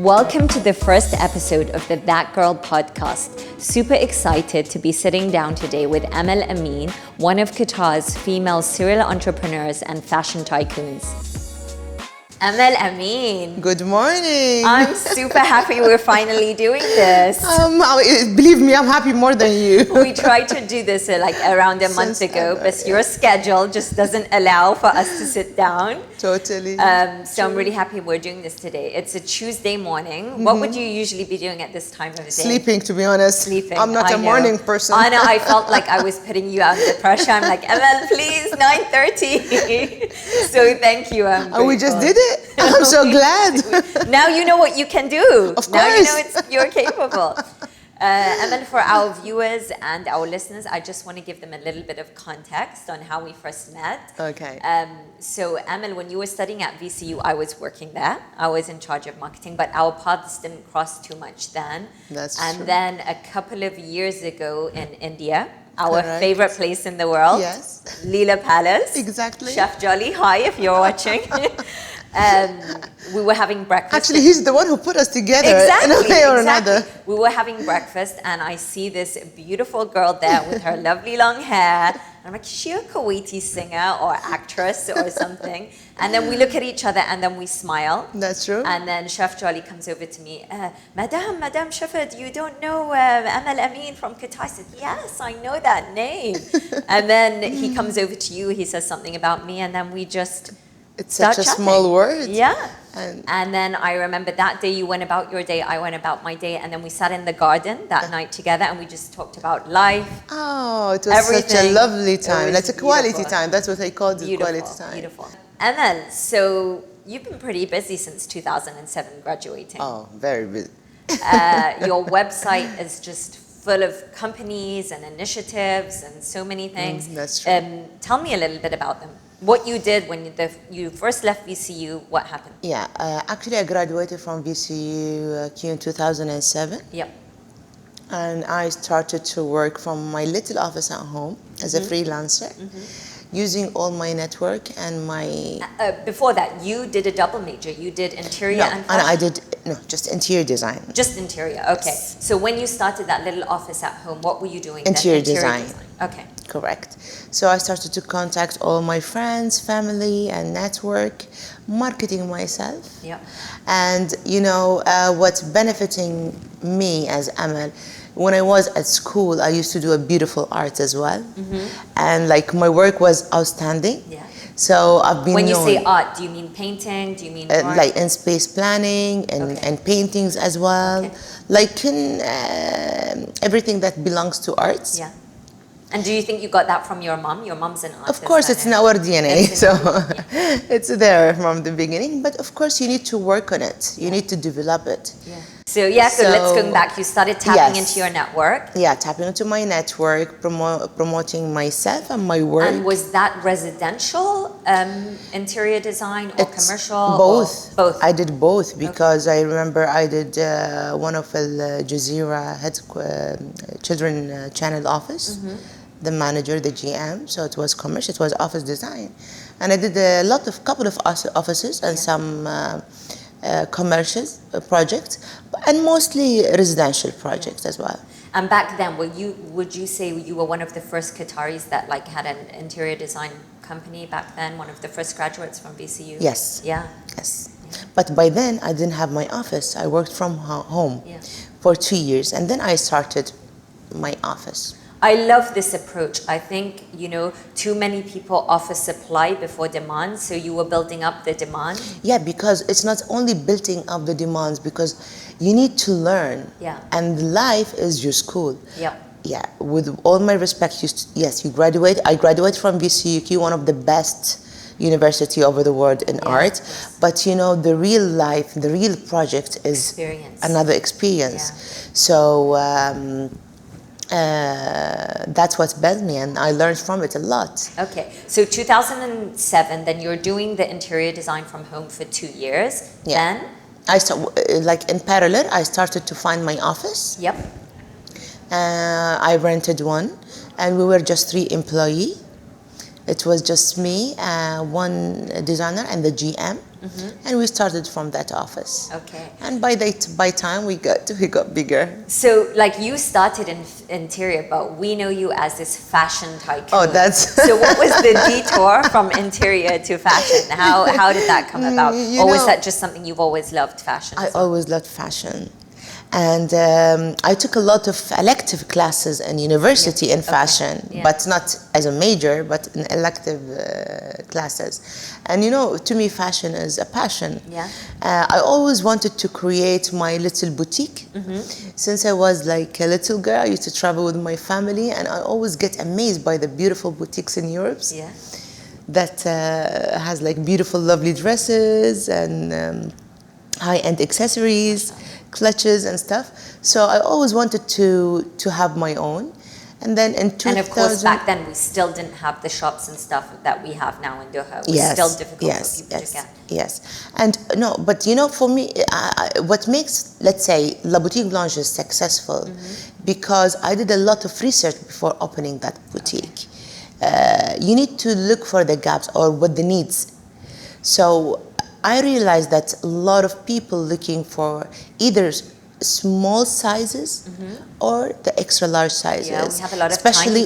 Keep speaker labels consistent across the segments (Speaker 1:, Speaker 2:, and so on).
Speaker 1: Welcome to the first episode of the That Girl podcast. Super excited to be sitting down today with Amal Ameen, one of Qatar's female serial entrepreneurs and fashion tycoons. Amal Ameen.
Speaker 2: Good morning.
Speaker 1: I'm super happy we're finally doing this.
Speaker 2: Believe me, I'm happy more than you.
Speaker 1: We tried to do this like around a month ago, but your schedule just doesn't allow for us to sit down.
Speaker 2: Totally.
Speaker 1: So I'm really happy we're doing this today. It's a Tuesday morning. What would you usually be doing at this time of the day?
Speaker 2: Sleeping, to be honest.
Speaker 1: Sleeping.
Speaker 2: I'm not a morning person.
Speaker 1: I know. I felt like I was putting you under pressure. I'm like, Amal, please, 9:30. So thank you.
Speaker 2: And we just did it. I'm so glad.
Speaker 1: Now you know what you can do.
Speaker 2: Of course.
Speaker 1: Now you know you're capable. Amal, for our viewers and our listeners, I just want to give them a little bit of context on how we first met.
Speaker 2: Okay.
Speaker 1: So Amal, when you were studying at VCU, I was working there. I was in charge of marketing, but our paths didn't cross too much then.
Speaker 2: That's
Speaker 1: and
Speaker 2: true.
Speaker 1: then a couple of years ago in India, our
Speaker 2: Correct.
Speaker 1: favorite place in the world,
Speaker 2: Yes.
Speaker 1: Leela Palace.
Speaker 2: Exactly.
Speaker 1: Chef Jolly, hi if you're watching. We were having breakfast.
Speaker 2: Actually, he's the one who put us together
Speaker 1: Exactly,
Speaker 2: in a way or
Speaker 1: exactly.
Speaker 2: another.
Speaker 1: We were having breakfast and I see this beautiful girl there with her lovely long hair. And I'm like, is she a Kuwaiti singer or actress or something? And then we look at each other and then we smile.
Speaker 2: That's true.
Speaker 1: And then Chef Jolly comes over to me, Madame Shafad, you don't know Amal Ameen from Qatar? I said, yes, I know that name. And then he comes over to you, he says something about me, and then we just
Speaker 2: It's
Speaker 1: start
Speaker 2: such a
Speaker 1: chatting.
Speaker 2: small word.
Speaker 1: Yeah.
Speaker 2: And
Speaker 1: then I remember that day you went about your day, I went about my day, and then we sat in the garden that night together and we just talked about life.
Speaker 2: oh, it was such a
Speaker 1: Everything.
Speaker 2: lovely
Speaker 1: It
Speaker 2: time.
Speaker 1: was
Speaker 2: That's a quality
Speaker 1: beautiful.
Speaker 2: time. That's what I called it,
Speaker 1: Beautiful,
Speaker 2: quality time.
Speaker 1: beautiful. And then, so you've been pretty busy since 2007 graduating.
Speaker 2: Oh, very busy.
Speaker 1: Your website is just full of companies and initiatives and so many things.
Speaker 2: That's true.
Speaker 1: Tell me a little bit about them. What you did when you first left VCU, what happened?
Speaker 2: Yeah, actually I graduated from VCU in 2007.
Speaker 1: Yep.
Speaker 2: And I started to work from my little office at home as a freelancer, using all my network and my...
Speaker 1: Before that, you did a double major. You did interior and fashion?
Speaker 2: I did, just interior design.
Speaker 1: Just interior, okay. So when you started that little office at home, what were you doing then?
Speaker 2: Interior design.
Speaker 1: Okay.
Speaker 2: Correct. So I started to contact all my friends, family, and network, marketing myself.
Speaker 1: Yep.
Speaker 2: And what's benefiting me as Amal, when I was at school, I used to do a beautiful art as well. And like my work was outstanding.
Speaker 1: Yeah.
Speaker 2: So I've been
Speaker 1: When you
Speaker 2: known,
Speaker 1: say art, do you mean painting? Do you mean art?
Speaker 2: like in space planning and paintings as well.
Speaker 1: Okay.
Speaker 2: Like in everything that belongs to arts.
Speaker 1: Yeah. And do you think you got that from your mom? Your mom's an artist.
Speaker 2: Of course, it's in our DNA,
Speaker 1: It's in
Speaker 2: so
Speaker 1: your DNA.
Speaker 2: it's there from the beginning. But of course, you need to work on it. You need to develop it.
Speaker 1: Yeah. So let's go back. You started tapping into your network.
Speaker 2: Yeah, tapping into my network, promoting myself and my work.
Speaker 1: And was that residential interior design or commercial?
Speaker 2: Both.
Speaker 1: Or both.
Speaker 2: I did both because I remember I did one of Al Jazeera children channel office. The manager, the GM, so it was commercial, it was office design. And I did a couple of offices and some commercial projects, and mostly residential projects as well.
Speaker 1: And back then, would you say you were one of the first Qataris that like had an interior design company back then, one of the first graduates from VCU?
Speaker 2: Yes.
Speaker 1: Yeah.
Speaker 2: Yes. But by then, I didn't have my office. I worked from home for 2 years, and then I started my office.
Speaker 1: I love this approach. I think, too many people offer supply before demand, so you were building up the demand.
Speaker 2: Yeah, because it's not only building up the demands, because you need to learn.
Speaker 1: Yeah.
Speaker 2: And life is your school.
Speaker 1: Yep.
Speaker 2: Yeah, with all my respect, you graduate. I graduated from VCU, one of the best university over the world in art.
Speaker 1: Yes.
Speaker 2: But the real life, the real project is another experience.
Speaker 1: Yeah.
Speaker 2: So that's what built me, and I learned from it a lot.
Speaker 1: Okay, so 2007, then you're doing the interior design from home for 2 years.
Speaker 2: Yeah.
Speaker 1: Then?
Speaker 2: Like in parallel, I started to find my office.
Speaker 1: Yep.
Speaker 2: I rented one, and we were just 3 employees. It was just me, one designer, and the GM. and we started from that office.
Speaker 1: Okay.
Speaker 2: And by time we got bigger.
Speaker 1: So, like, you started in interior, but we know you as this fashion tycoon.
Speaker 2: Oh, that's
Speaker 1: So what was the detour from interior to fashion? How did that come about? Or was that just something you've always loved, fashion?
Speaker 2: I always loved fashion. And I took a lot of elective classes in university in fashion, but not as a major, but in elective classes. And you know, to me, fashion is a passion.
Speaker 1: Yeah.
Speaker 2: I always wanted to create my little boutique. Since I was like a little girl, I used to travel with my family, and I always get amazed by the beautiful boutiques in Europe.
Speaker 1: Yeah.
Speaker 2: That has like beautiful, lovely dresses and high-end accessories, clutches and stuff. So I always wanted to have my own. And then in 2000...
Speaker 1: And of course, back then, we still didn't have the shops and stuff that we have now in Doha. It was still difficult for people to get.
Speaker 2: Yes. And no, but you know, for me, what makes, let's say, La Boutique Blanche is successful, because I did a lot of research before opening that boutique. You need to look for the gaps or what the needs. So I realized that a lot of people looking for either small sizes or the extra large sizes.
Speaker 1: Yeah, we have a lot of
Speaker 2: especially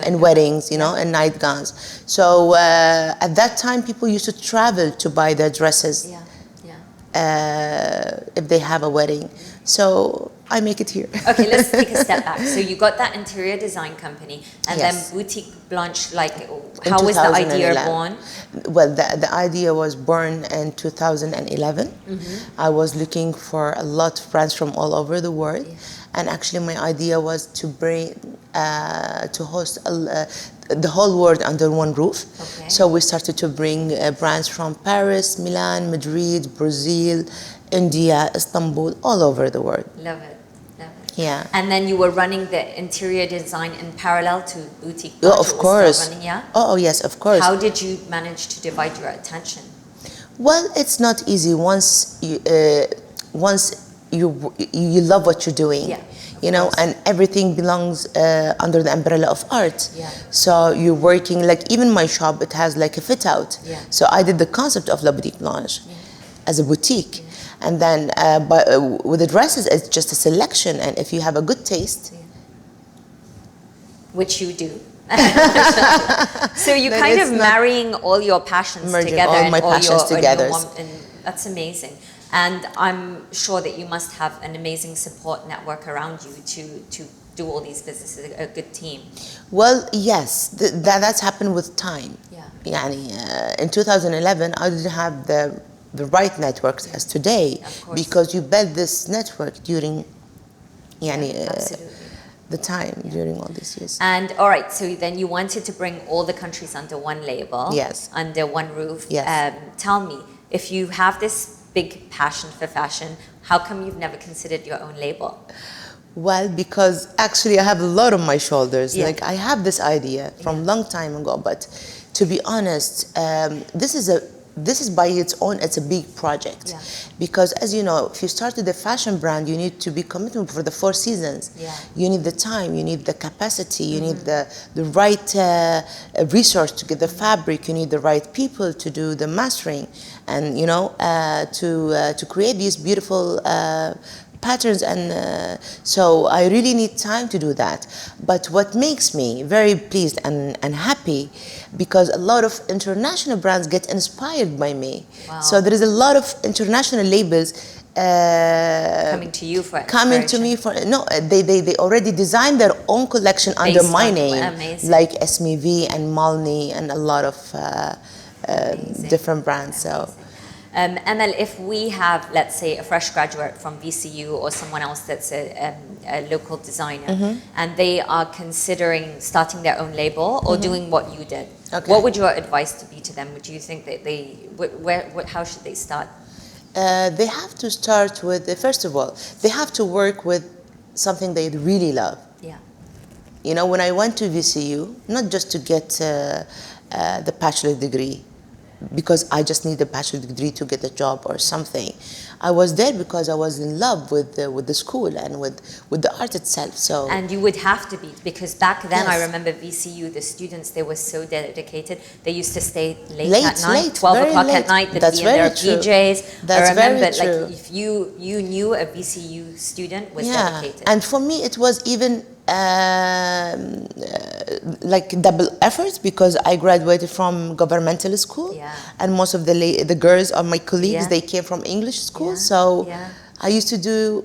Speaker 2: in weddings, you know, and nightgowns. So at that time, people used to travel to buy their dresses if they have a wedding. So I make it here.
Speaker 1: Okay, let's take a step back. So you got that interior design company, and then Boutique Blanche, like, how was the idea born?
Speaker 2: Well, the idea was born in 2011. I was looking for a lot of brands from all over the world. And actually my idea was to bring, to host the whole world under one roof.
Speaker 1: Okay.
Speaker 2: So we started to bring brands from Paris, Milan, Madrid, Brazil, India, Istanbul, all over the world.
Speaker 1: Love it.
Speaker 2: Yeah.
Speaker 1: And then you were running the interior design in parallel to Boutique
Speaker 2: Oh,
Speaker 1: Blanche?
Speaker 2: of course.
Speaker 1: Running, yeah?
Speaker 2: Oh, yes, of course.
Speaker 1: How did you manage to divide your attention?
Speaker 2: Well, it's not easy once you love what you're doing. You know, and everything belongs under the umbrella of art. So you're working, like even my shop, it has like a fit out. So I did the concept of La Boutique Blanche as a boutique. And then with the dresses, it's just a selection. And if you have a good taste.
Speaker 1: Which you do. So you're kind of marrying all your passions together.
Speaker 2: All my passions together.
Speaker 1: And that's amazing. And I'm sure that you must have an amazing support network around you to do all these businesses, a good team.
Speaker 2: Well, yes, that's happened with time. In 2011, I didn't have the right networks as today, because you build this network during the time during all these years.
Speaker 1: And all right, so then you wanted to bring all the countries under one label, under one roof. Tell me, if you have this big passion for fashion, how come you've never considered your own label?
Speaker 2: Well, because actually I have a lot on my shoulders. Like I have this idea from a long time ago, but to be honest, this is by its own, it's a big project. Because as you know, if you started a fashion brand, you need to be committed for the 4 seasons. You need the time, you need the capacity, you need the right resource to get the fabric, you need the right people to do the mastering, and you know, to create these beautiful patterns, and so I really need time to do that. But what makes me very pleased and happy, because a lot of international brands get inspired by me. So there is a lot of international labels
Speaker 1: coming to you for inspiration.
Speaker 2: Coming to me for they already designed their own collection under my name. Like SMV and Malni and a lot of different brands. So
Speaker 1: Amal, if we have, let's say, a fresh graduate from VCU or someone else that's a local designer, and they are considering starting their own label or doing what you did, what would your advice be to them? Would you think that how should they start?
Speaker 2: They have to start with, first of all, they have to work with something they really love. You know, when I went to VCU, not just to get the bachelor degree, because I just need a bachelor degree to get a job or something. I was there because I was in love with the school and with the art itself. So
Speaker 1: And you would have to be, because back then I
Speaker 2: Yes.
Speaker 1: remember VCU, the students, they were so dedicated. They used to stay late,
Speaker 2: Late,
Speaker 1: at night,
Speaker 2: late,
Speaker 1: 12
Speaker 2: very
Speaker 1: o'clock
Speaker 2: late.
Speaker 1: at night. They'd
Speaker 2: That's
Speaker 1: be in their
Speaker 2: very true.
Speaker 1: PJs.
Speaker 2: That's
Speaker 1: I remember,
Speaker 2: very true.
Speaker 1: like, if you knew a VCU student was
Speaker 2: yeah,
Speaker 1: dedicated.
Speaker 2: and for me it was even like double effort because I graduated from governmental school,
Speaker 1: Yeah.
Speaker 2: and most of the girls of my colleagues
Speaker 1: Yeah.
Speaker 2: they came from English school,
Speaker 1: Yeah.
Speaker 2: so
Speaker 1: Yeah.
Speaker 2: I used to do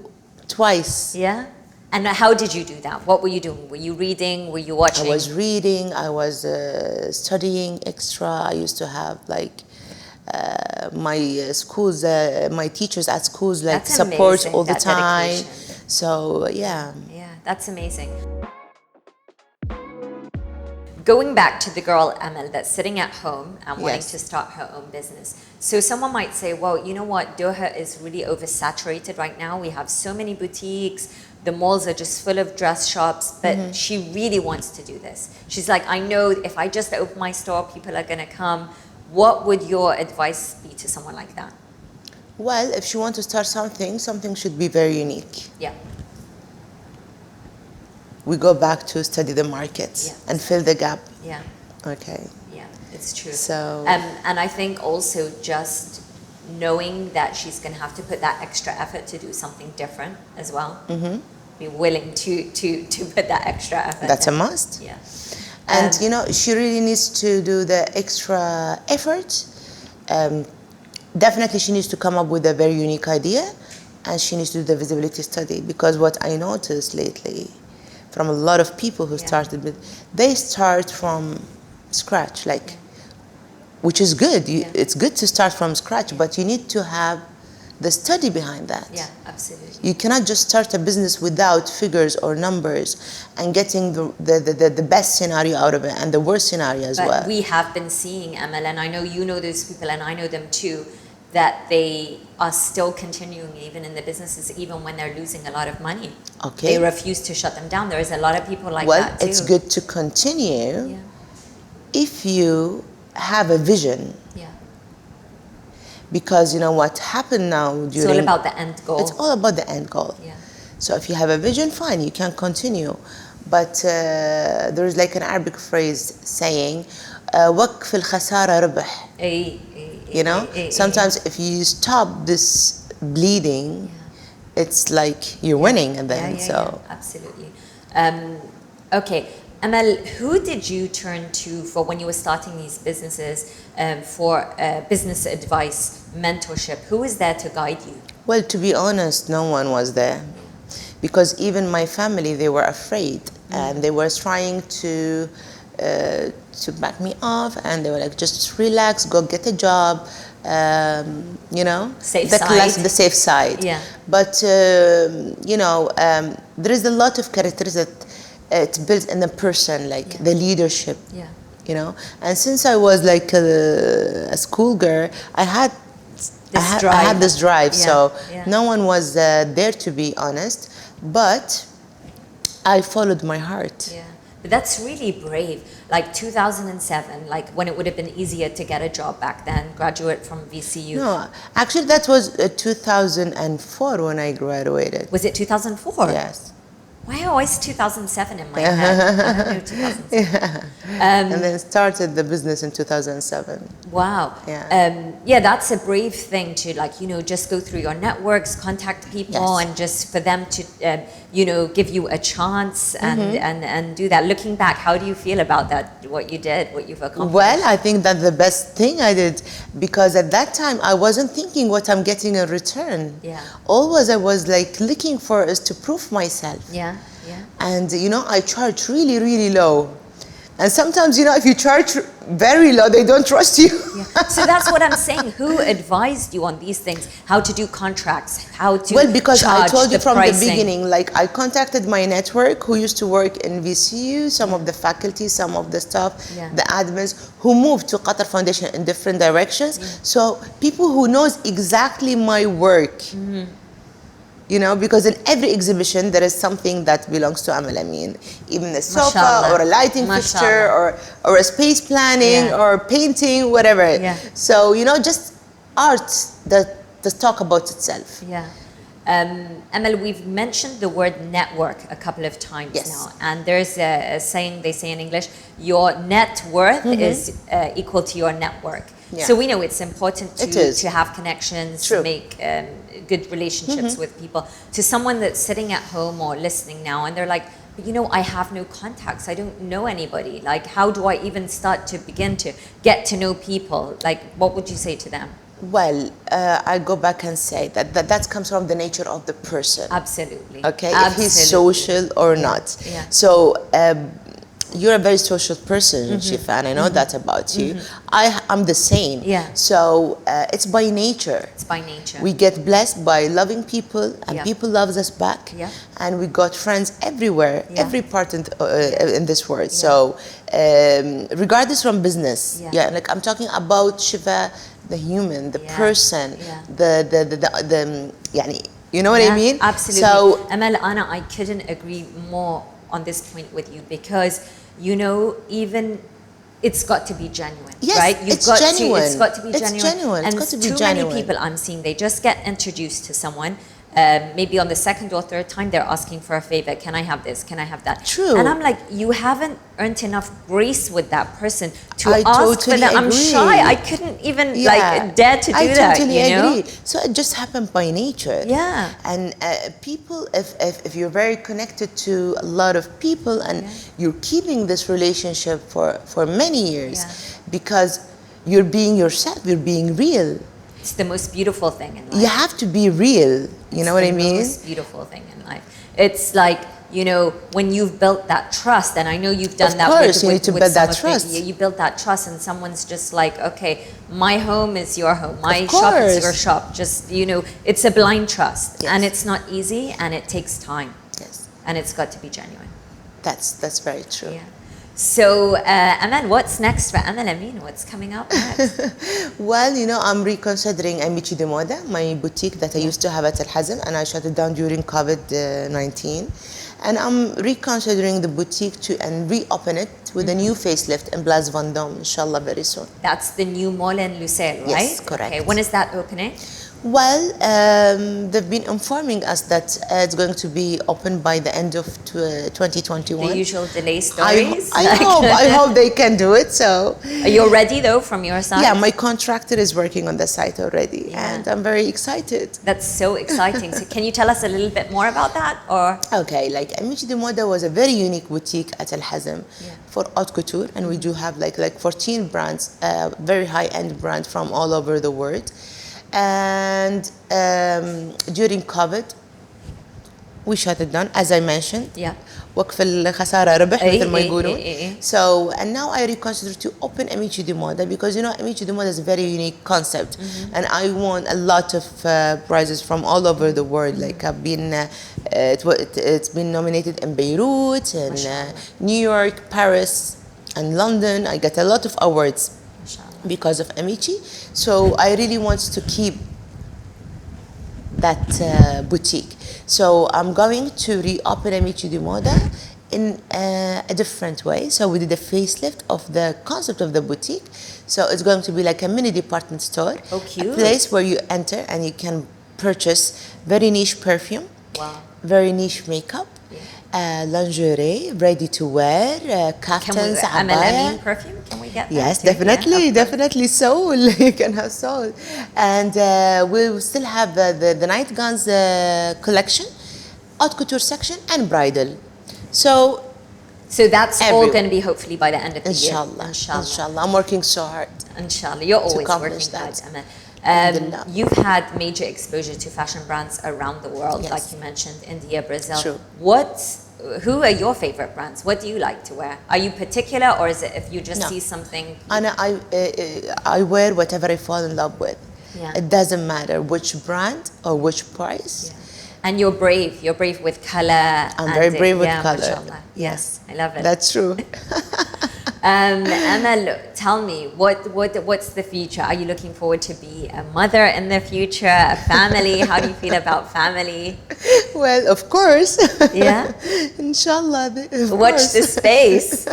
Speaker 2: twice.
Speaker 1: Yeah. And how did you do that? What were you doing? Were you reading? Were you watching?
Speaker 2: I was reading, I was studying extra. I used to have like my schools, my teachers at schools like
Speaker 1: That's
Speaker 2: support
Speaker 1: amazing,
Speaker 2: all the
Speaker 1: that
Speaker 2: time.
Speaker 1: dedication.
Speaker 2: So yeah.
Speaker 1: Yeah, that's amazing. Going back to the girl, Amal, that's sitting at home and wanting
Speaker 2: Yes.
Speaker 1: to start her own business. So someone might say, well, you know what, Doha is really oversaturated right now. We have so many boutiques. The malls are just full of dress shops, but she really wants to do this. She's like, I know if I just open my store, people are going to come. What would your advice be to someone like that?
Speaker 2: Well, if she wants to start something should be very unique.
Speaker 1: Yeah.
Speaker 2: We go back to study the markets and fill the gap.
Speaker 1: Yeah.
Speaker 2: Okay.
Speaker 1: Yeah, it's true.
Speaker 2: So
Speaker 1: and I think also just knowing that she's going to have to put that extra effort to do something different as well. Be willing to put that extra effort.
Speaker 2: That's
Speaker 1: in.
Speaker 2: a must.
Speaker 1: Yeah.
Speaker 2: And you know, she really needs to do the extra effort. Definitely she needs to come up with a very unique idea, and she needs to do the visibility study, because what I noticed lately from a lot of people who started with, they start from scratch, like, which is good. It's good to start from scratch, but you need to have the study behind that.
Speaker 1: Yeah, absolutely.
Speaker 2: You cannot just start a business without figures or numbers and getting the best scenario out of it and the worst scenario as well.
Speaker 1: But we have been seeing, Amal, and I know you know those people and I know them too, that they are still continuing even in the businesses, even when they're losing a lot of money.
Speaker 2: Okay.
Speaker 1: They refuse to shut them down. There is a lot of people like
Speaker 2: Well,
Speaker 1: that too.
Speaker 2: it's good to continue if you have a vision.
Speaker 1: Yeah.
Speaker 2: Because you know what happened now during...
Speaker 1: It's all about the end goal.
Speaker 2: It's all about the end goal.
Speaker 1: Yeah.
Speaker 2: So if you have a vision, fine, you can continue. But there is like an Arabic phrase saying, وقف الخسارة ربح. You know, sometimes if you stop this bleeding, it's like you're winning at the end. So
Speaker 1: absolutely. Okay, Amal, who did you turn to for when you were starting these businesses for business advice, mentorship? Who was there to guide you?
Speaker 2: Well, to be honest, no one was there, because even my family, they were afraid, and they were trying to back me off, and they were like, just relax, go get a job, you know,
Speaker 1: safe side.
Speaker 2: The safe side.
Speaker 1: Yeah.
Speaker 2: But you know, there is a lot of characteristics that it builds in a person, like the leadership.
Speaker 1: Yeah.
Speaker 2: You know, and since I was like a schoolgirl, I had this drive. So no one was there, to be honest, but I followed my heart.
Speaker 1: Yeah. But that's really brave. Like 2007, like when it would have been easier to get a job back then, graduate from VCU.
Speaker 2: No, actually that was 2004 when I graduated.
Speaker 1: Was it 2004?
Speaker 2: Yes.
Speaker 1: Why always 2007 in my head? I don't know, 2007.
Speaker 2: And then started the business in 2007.
Speaker 1: Wow.
Speaker 2: Yeah.
Speaker 1: Yeah, that's a brave thing to, like, you know, just go through your networks, contact people, and just for them to, you know, give you a chance and do that. Looking back, how do you feel about that, what you did, what you've accomplished?
Speaker 2: Well, I think that's the best thing I did, because at that time I wasn't thinking what I'm getting in return.
Speaker 1: Yeah.
Speaker 2: Always I was like looking for is to prove myself.
Speaker 1: Yeah. Yeah.
Speaker 2: And you know, I charge really, really low. And sometimes, you know, if you charge very low, they don't trust you.
Speaker 1: Yeah. So that's what I'm saying. Who advised you on these things? How to do contracts? How to
Speaker 2: Well, because I told you from
Speaker 1: pricing.
Speaker 2: the beginning, like I contacted my network who used to work in VCU, some of the faculty, some of the staff, the admins who moved to Qatar Foundation in different directions. So people who knows exactly my work. You know, because in every exhibition there is something that belongs to Amal Ameen, even a sofa
Speaker 1: Mashallah.
Speaker 2: or a lighting fixture or a space planning or painting, whatever.
Speaker 1: Yeah.
Speaker 2: So you know, just art that the talk about itself.
Speaker 1: Yeah. Amal, we've mentioned the word network a couple of times
Speaker 2: Yes.
Speaker 1: now, and there's a saying they say in English, your net worth is equal to your network.
Speaker 2: Yeah.
Speaker 1: So we know it's important
Speaker 2: It is.
Speaker 1: to have connections,
Speaker 2: True.
Speaker 1: to make good relationships with people. To someone that's sitting at home or listening now, and they're like, but you know, I have no contacts. I don't know anybody. Like, how do I even start to begin to get to know people? Like, what would you say to them?
Speaker 2: Well, I go back and say that comes from the nature of the person.
Speaker 1: Absolutely.
Speaker 2: Okay,
Speaker 1: Absolutely.
Speaker 2: if he's social or not.
Speaker 1: Yeah.
Speaker 2: So you're a very social person, Shifa, and I know that about you. I'm the same.
Speaker 1: Yeah.
Speaker 2: So it's by nature.
Speaker 1: It's by nature.
Speaker 2: We get blessed by loving people, and
Speaker 1: Yeah.
Speaker 2: people loves us back.
Speaker 1: Yeah.
Speaker 2: And we got friends everywhere,
Speaker 1: Yeah.
Speaker 2: every part in this world. So regardless from business,
Speaker 1: Yeah.
Speaker 2: like I'm talking about Shifa, the human, the
Speaker 1: Yeah.
Speaker 2: person,
Speaker 1: Yeah.
Speaker 2: the يعني, you know what I mean?
Speaker 1: Absolutely.
Speaker 2: So
Speaker 1: Amal, Anna, I couldn't agree more on this point with you because, you know, even it's got to be genuine,
Speaker 2: yes,
Speaker 1: right?
Speaker 2: it's genuine.
Speaker 1: It's got to be
Speaker 2: It's
Speaker 1: genuine.
Speaker 2: genuine.
Speaker 1: And
Speaker 2: It's got to be
Speaker 1: too
Speaker 2: genuine.
Speaker 1: many people I'm seeing, they just get introduced to someone. Maybe on the second or third time they're asking for a favor. Can I have this? Can I have that?
Speaker 2: True.
Speaker 1: And I'm like, you haven't earned enough grace with that person to
Speaker 2: I
Speaker 1: ask for
Speaker 2: totally
Speaker 1: that. I'm
Speaker 2: agree.
Speaker 1: shy. I couldn't even like dare to do
Speaker 2: I
Speaker 1: that.
Speaker 2: totally
Speaker 1: You know?
Speaker 2: agree. So it just happened by nature.
Speaker 1: Yeah.
Speaker 2: And people, if you're very connected to a lot of people and you're keeping this relationship for many years, because you're being yourself, you're being real.
Speaker 1: It's the most beautiful thing in life.
Speaker 2: You have to be real. You know what I mean?
Speaker 1: It's the most beautiful thing in life. It's like, you know, when you've built that trust, and I know you've done that.
Speaker 2: Of course, you need to build that trust.
Speaker 1: You build that trust, and someone's just like, okay, my home is your home, my shop is your shop. Just, you know, it's a blind trust, and it's not easy, and it takes time.
Speaker 2: Yes.
Speaker 1: And it's got to be genuine.
Speaker 2: That's very true.
Speaker 1: Yeah. So, Amal, what's next for Amal Ameen? What's coming up next?
Speaker 2: Well, you know, I'm reconsidering Amici di Moda, my boutique that I used to have at Al Hazm, and I shut it down during COVID-19. And I'm reconsidering the boutique and reopen it with a new facelift in Place Vendôme, inshallah, very soon.
Speaker 1: That's the new mall in Lucelle, right?
Speaker 2: Yes, correct.
Speaker 1: Okay, when is that opening?
Speaker 2: Well, they've been informing us that it's going to be open by the end of 2021.
Speaker 1: The usual delay stories.
Speaker 2: I hope they can do it. So,
Speaker 1: are you ready though from your side?
Speaker 2: Yeah, my contractor is working on the site already, and I'm very excited.
Speaker 1: That's so exciting. So, can you tell us a little bit more about that, or?
Speaker 2: Okay, like Amici di Moda was a very unique boutique at Al Hazm for haute couture, and we do have like 14 brands, very high-end brands from all over the world. And during COVID, we shut it down, as I mentioned.
Speaker 1: Yeah.
Speaker 2: وقف الخسارة ربح مثل ما يقولون.
Speaker 1: إيه.
Speaker 2: So, and now I reconsider to open Amici di Moda because, you know, Amici di Moda is a very unique concept. And I won a lot of prizes from all over the world. Like I've been, it's been nominated in Beirut, in New York, Paris, and London. I got a lot of awards because of Amici. So I really want to keep that boutique. So I'm going to reopen Amici di Moda in a different way. So we did a facelift of the concept of the boutique. So it's going to be like a mini department store.
Speaker 1: Oh, cute.
Speaker 2: A place where you enter and you can purchase very niche perfume, very niche makeup, lingerie, ready to wear, kaftans,
Speaker 1: Amal
Speaker 2: abaya.
Speaker 1: Ameen perfume? Can we get that?
Speaker 2: Yes,
Speaker 1: too?
Speaker 2: definitely,
Speaker 1: Yeah,
Speaker 2: definitely soul. You can have soul. And we'll still have the nightgowns collection, haute couture section, and bridal. So
Speaker 1: that's all going to be hopefully by the end of the year.
Speaker 2: Inshallah. I'm working so hard.
Speaker 1: Inshallah. You're always working hard, Amal. You've had major exposure to fashion brands around the world, like you mentioned, India, Brazil.
Speaker 2: True.
Speaker 1: Who are your favorite brands? What do you like to wear? Are you particular, or is it if you just see something?
Speaker 2: Anna, I wear whatever I fall in love with. It doesn't matter which brand or which price.
Speaker 1: And you're brave. You're brave with color.
Speaker 2: I'm very brave with color.
Speaker 1: Mashallah. Yes, I love it.
Speaker 2: That's true.
Speaker 1: Amal, tell me, what's the future? Are you looking forward to be a mother in the future, a family? How do you feel about family?
Speaker 2: Well, of course.
Speaker 1: Yeah?
Speaker 2: Inshallah.
Speaker 1: Watch this space.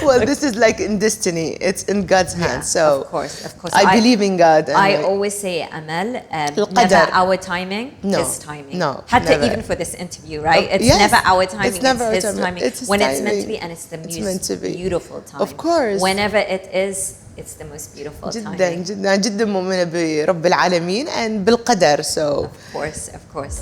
Speaker 2: Well, this is like in destiny. It's in God's hands. So
Speaker 1: of course.
Speaker 2: I believe in God. And
Speaker 1: I always say, Amal, never
Speaker 2: القدر.
Speaker 1: our timing,
Speaker 2: No,
Speaker 1: His timing.
Speaker 2: no,
Speaker 1: Hatta
Speaker 2: never.
Speaker 1: even for this interview, right? It's
Speaker 2: Yes,
Speaker 1: never our timing,
Speaker 2: it's never our
Speaker 1: His
Speaker 2: timing.
Speaker 1: timing.
Speaker 2: It's His
Speaker 1: When it's meant to
Speaker 2: timing.
Speaker 1: be, and it's the
Speaker 2: It's meant to be.
Speaker 1: beautiful time.
Speaker 2: Of course.
Speaker 1: Whenever it is, it's the most beautiful
Speaker 2: جدا
Speaker 1: timing.
Speaker 2: جدا جدا مؤمنة برب العالمين and بالقدر. So
Speaker 1: Of course.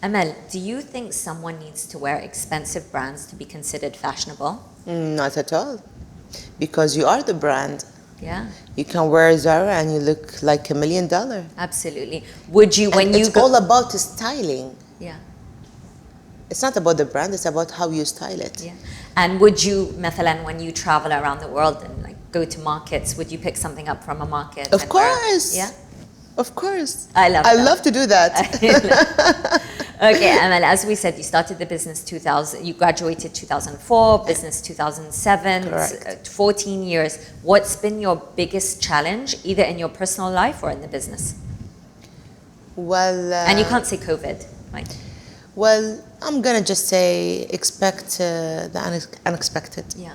Speaker 1: Amal, do you think someone needs to wear expensive brands to be considered fashionable?
Speaker 2: not at all, because you are the brand.
Speaker 1: Yeah,
Speaker 2: You can wear Zara and you look like $1 million.
Speaker 1: absolutely. Would you, when
Speaker 2: And
Speaker 1: you
Speaker 2: it's all about styling.
Speaker 1: yeah,
Speaker 2: It's not about the brand, it's about how you style it.
Speaker 1: yeah. And would you, مثلا, when you travel around the world and like go to markets, would you pick something up from a market?
Speaker 2: Of
Speaker 1: and wear it?
Speaker 2: course.
Speaker 1: Yeah.
Speaker 2: Of course.
Speaker 1: I love
Speaker 2: I
Speaker 1: that.
Speaker 2: love to do that.
Speaker 1: Okay, Amal, as we said, you started the business 2000, you graduated 2004, business 2007,
Speaker 2: Correct.
Speaker 1: 14 years. What's been your biggest challenge, either in your personal life or in the business?
Speaker 2: Well,
Speaker 1: And you can't say COVID, right?
Speaker 2: well, I'm gonna just say expect the unexpected.
Speaker 1: Yeah,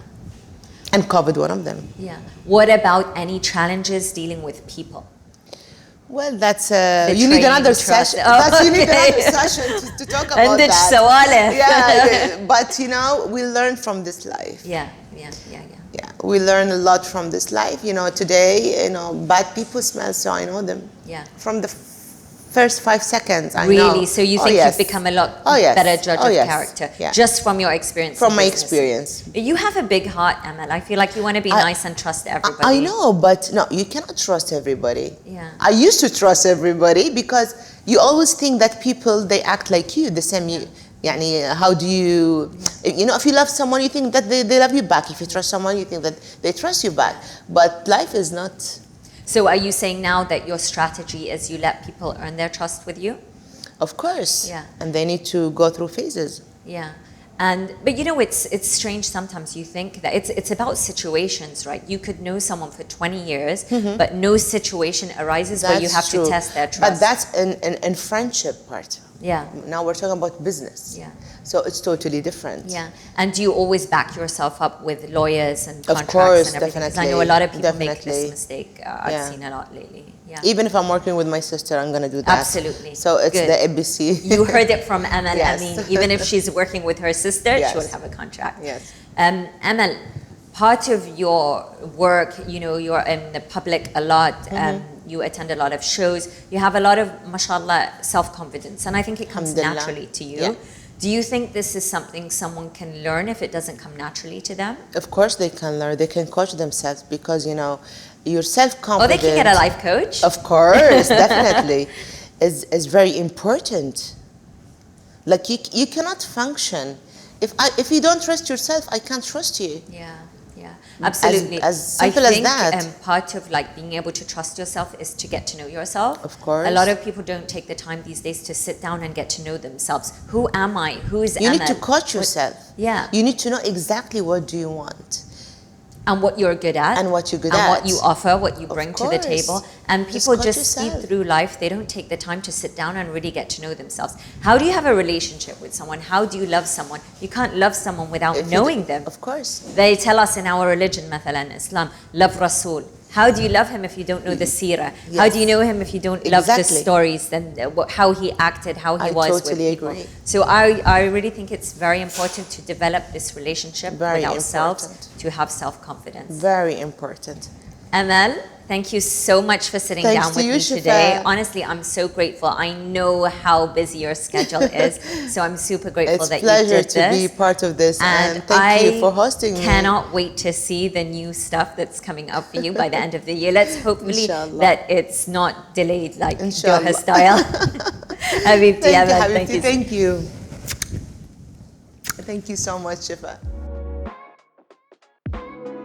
Speaker 2: And COVID, one of them.
Speaker 1: yeah. What about any challenges dealing with people?
Speaker 2: Well, that's you need
Speaker 1: Betraying
Speaker 2: another
Speaker 1: trust.
Speaker 2: session.
Speaker 1: Oh,
Speaker 2: You need
Speaker 1: okay.
Speaker 2: another session to talk about
Speaker 1: عندك
Speaker 2: that.
Speaker 1: سوالف.
Speaker 2: Yeah, but you know, we learn from this life.
Speaker 1: Yeah.
Speaker 2: Yeah, we learn a lot from this life. You know, today, you know, bad people smell, so I know them.
Speaker 1: Yeah.
Speaker 2: From the first 5 seconds, I know.
Speaker 1: Really? So you
Speaker 2: Oh,
Speaker 1: think
Speaker 2: yes.
Speaker 1: you've become a lot
Speaker 2: Oh, yes.
Speaker 1: better judge
Speaker 2: Oh,
Speaker 1: of
Speaker 2: yes.
Speaker 1: character
Speaker 2: Yeah.
Speaker 1: just from your experience?
Speaker 2: From
Speaker 1: in
Speaker 2: my
Speaker 1: business?
Speaker 2: experience.
Speaker 1: You have a big heart, Amal. I feel like you want to be nice and trust everybody.
Speaker 2: I know, but no, you cannot trust everybody.
Speaker 1: Yeah.
Speaker 2: I used to trust everybody because you always think that people, they act like you, the same you. يعني, how do you, you know, if you love someone, you think that they love you back. If you trust someone, you think that they trust you back. But life is not.
Speaker 1: So are you saying now that your strategy is you let people earn their trust with you?
Speaker 2: Of course.
Speaker 1: Yeah.
Speaker 2: And they need to go through phases.
Speaker 1: Yeah. But you know, it's strange sometimes. You think that it's about situations, right? You could know someone for 20 years, but no situation arises where you have
Speaker 2: true.
Speaker 1: to test their trust.
Speaker 2: But that's in friendship part.
Speaker 1: Yeah.
Speaker 2: Now we're talking about business.
Speaker 1: Yeah.
Speaker 2: So it's totally different.
Speaker 1: Yeah. And do you always back yourself up with lawyers and
Speaker 2: Of
Speaker 1: contracts
Speaker 2: course,
Speaker 1: and everything? 'Cause
Speaker 2: definitely.
Speaker 1: I know a lot of people make
Speaker 2: Definitely.
Speaker 1: this mistake. I've
Speaker 2: Yeah.
Speaker 1: seen a lot lately. Yeah.
Speaker 2: Even if I'm working with my sister, I'm gonna do that.
Speaker 1: Absolutely.
Speaker 2: So it's
Speaker 1: Good.
Speaker 2: the ABC.
Speaker 1: You heard it from Amal
Speaker 2: Yes.
Speaker 1: Ameen. Even if she's working with her sister,
Speaker 2: Yes.
Speaker 1: she'll have a contract.
Speaker 2: Yes.
Speaker 1: Amal, part of your work, you know, you're in the public a lot. You attend a lot of shows. You have a lot of, mashallah, self-confidence. And I think it comes
Speaker 2: Alhamdulillah.
Speaker 1: naturally to you.
Speaker 2: Yeah.
Speaker 1: Do you think this is something someone can learn if it doesn't come naturally to them?
Speaker 2: Of course they can learn. They can coach themselves because, you know, your self-confidence.
Speaker 1: Oh, they can get a life coach?
Speaker 2: Of course, definitely. Is very important. Like you cannot function. If you don't trust yourself, I can't trust you.
Speaker 1: Yeah, absolutely.
Speaker 2: As simple
Speaker 1: I
Speaker 2: as
Speaker 1: think,
Speaker 2: that.
Speaker 1: Part of like being able to trust yourself is to get to know yourself.
Speaker 2: Of course.
Speaker 1: A lot of people don't take the time these days to sit down and get to know themselves. Who am I? Who is
Speaker 2: You
Speaker 1: Amal?
Speaker 2: need to coach yourself.
Speaker 1: Yeah.
Speaker 2: You need to know exactly what do you want.
Speaker 1: And what you're good at.
Speaker 2: And what you're good
Speaker 1: and
Speaker 2: at.
Speaker 1: what you offer, what you bring to the
Speaker 2: course.
Speaker 1: table. And
Speaker 2: Just
Speaker 1: people
Speaker 2: coach
Speaker 1: just speed
Speaker 2: yourself.
Speaker 1: through life. They don't take the time to sit down and really get to know themselves. How do you have a relationship with someone? How do you love someone? You can't love someone without
Speaker 2: If you
Speaker 1: knowing
Speaker 2: do-
Speaker 1: them.
Speaker 2: Of course.
Speaker 1: They tell us in our religion, مثلا, Islam, love Rasul. How do you love him if you don't know the seerah? How
Speaker 2: Yes.
Speaker 1: do you know him if you don't love the
Speaker 2: Exactly.
Speaker 1: stories, then how he acted, how he
Speaker 2: I
Speaker 1: was
Speaker 2: totally
Speaker 1: with people?
Speaker 2: agree.
Speaker 1: So I really think it's very important to develop this relationship
Speaker 2: Very
Speaker 1: with ourselves
Speaker 2: important.
Speaker 1: to have self-confidence.
Speaker 2: Very important.
Speaker 1: Amal, thank you so much for sitting
Speaker 2: Thanks
Speaker 1: down
Speaker 2: to
Speaker 1: with
Speaker 2: you,
Speaker 1: me
Speaker 2: Shifa.
Speaker 1: today. Honestly, I'm so grateful. I know how busy your schedule is, so I'm super grateful
Speaker 2: It's
Speaker 1: that
Speaker 2: a pleasure
Speaker 1: you did this.
Speaker 2: to be part of this, and thank you for hosting me.
Speaker 1: Cannot wait to see the new stuff that's coming up for you by the end of the year. Let's hopefully
Speaker 2: Inshallah.
Speaker 1: that it's not delayed like your
Speaker 2: Inshallah.
Speaker 1: hairstyle. Habibti,
Speaker 2: Thank you,
Speaker 1: Amal,
Speaker 2: Habibti. Thank you. Thank you so much, Shifa.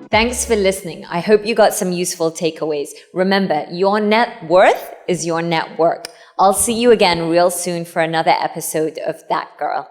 Speaker 1: Thanks for listening. I hope you got some useful takeaways. Remember, your net worth is your network. I'll see you again real soon for another episode of That Girl.